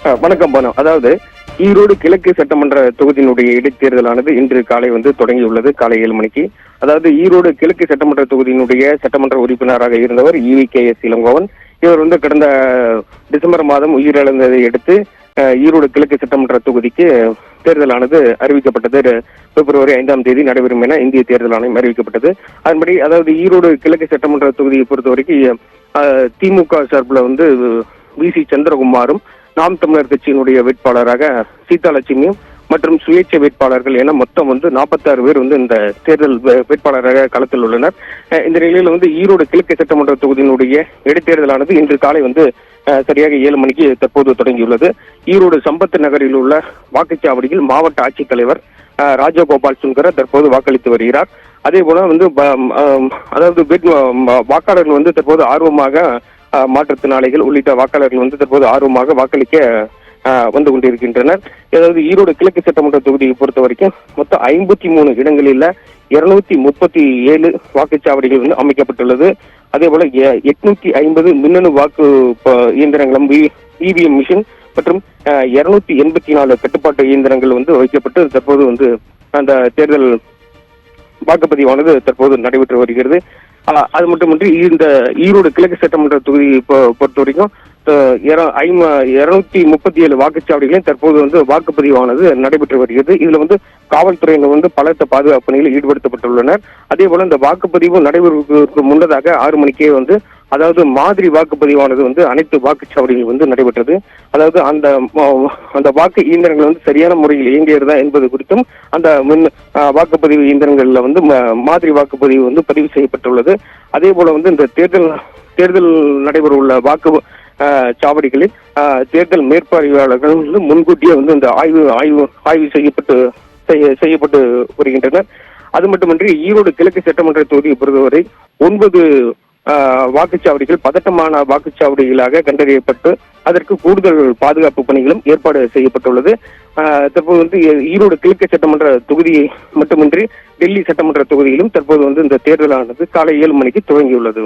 வணக்கம் பானு. அதாவது ஈரோடு கிழக்கு சட்டமன்ற தொகுதியினுடைய இடைத்தேர்தலானது இன்று காலை தொடங்கியுள்ளது. காலை 7 மணிக்கு. அதாவது ஈரோடு கிழக்கு சட்டமன்ற தொகுதியினுடைய சட்டமன்ற உறுப்பினராக இருந்தவர் EVKS இளங்கோவன். இவர் கடந்த டிசம்பர் மாதம் உயிரிழந்ததை அடுத்து ஈரோடு கிழக்கு சட்டமன்ற தொகுதிக்கு தேர்தலானது அறிவிக்கப்பட்டது. பிப்ரவரி 5ஆம் தேதி நடைபெறும் என இந்திய தேர்தல் ஆணையம் அறிவிக்கப்பட்டது. அதன்படி அதாவது ஈரோடு கிழக்கு சட்டமன்ற தொகுதியை பொறுத்தவரைக்கும் திமுக சார்பில் VC சந்திரகுமாரும், நாம் தமிழர் கட்சியினுடைய வேட்பாளராக சீதாலட்சுமியும் மற்றும் சுயேட்சை வேட்பாளர்கள் என மொத்தம் 46 பேர் இந்த தேர்தல் வேட்பாளராக களத்தில் உள்ளனர். இந்த நிலையில் ஈரோடு கிழக்கு சட்டமன்ற தொகுதியினுடைய இடைத்தேர்தலானது இன்று காலை சரியாக 7 மணிக்கு தற்போது தொடங்கியுள்ளது. ஈரோடு சம்பத் நகரில் உள்ள வாக்குச்சாவடியில் மாவட்ட ஆட்சித்தலைவர் ராஜகோபால் சுங்கர தற்போது வாக்களித்து வருகிறார். அதே போல அதாவது வாக்காளர்கள் தற்போது ஆர்வமாக மாற்றுத்திறனாளிகள் உள்ளிட்ட வாக்காளர்கள் தற்போது ஆர்வமாக வாக்களிக்க வந்து கொண்டிருக்கின்றனர். அதாவது ஈரோடு கிழக்கு சட்டமன்ற தொகுதியை பொறுத்த வரைக்கும் மொத்தம் 53 இடங்களில் 237 வாக்குச்சாவடிகள் அமைக்கப்பட்டுள்ளது. அதே போல 850 மின்னணு வாக்கு இயந்திரங்களும் EVM மிஷின் மற்றும் 284 கட்டுப்பாட்டு இயந்திரங்கள் வைக்கப்பட்டு தற்போது அந்த தேர்தல் வாக்குப்பதிவானது தற்போது நடைபெற்று வருகிறது. அது மட்டுமின்றி இந்த ஈரோடு கிழக்கு சட்டமன்ற தொகுதியை பொறுத்த வரைக்கும் 237 வாக்குச்சாவடிகளையும் தற்போது வாக்குப்பதிவானது நடைபெற்று வருகிறது. இதுல காவல்துறையினர் பலத்த பாதுகாப்பு பணியில் ஈடுபடுத்தப்பட்டுள்ளனர். அதே போல இந்த வாக்குப்பதிவு நடைபெறுவதற்கு முன்னதாக 6 மணிக்கே அதாவது மாதிரி வாக்குப்பதிவானது அனைத்து வாக்குச்சாவடிகள் நடைபெற்றது. அதாவது அந்த வாக்கு இயந்திரங்கள் சரியான முறையில் இயங்கியதா என்பது குறித்தும் அந்த வாக்குப்பதிவு இயந்திரங்கள்ல மாதிரி வாக்குப்பதிவு பதிவு செய்யப்பட்டுள்ளது. அதே போல இந்த தேர்தல் நடைபெற உள்ள வாக்கு சாவடிகளில் தேர்தல் மேற்பார்வையாளர்கள் முன்கூட்டியே இந்த ஆய்வு செய்யப்பட்டு வருகின்றனர். அது மட்டுமின்றி ஈரோடு கிழக்கு சட்டமன்ற தொகுதியை பொறுத்தவரை 9 வாக்குச்சாவடிகள் பதட்டமான வாக்குச்சாவடிகளாக கண்டறியப்பட்டு அதற்கு கூடுதல் பாதுகாப்பு பணிகளும் ஏற்பாடு செய்யப்பட்டுள்ளது. தற்போது ஈரோடு கிழக்கு சட்டமன்ற தொகுதியை மட்டுமின்றி டெல்லி சட்டமன்ற தொகுதியிலும் தற்போது இந்த தேர்தலானது காலை 7 மணிக்கு துவங்கியுள்ளது.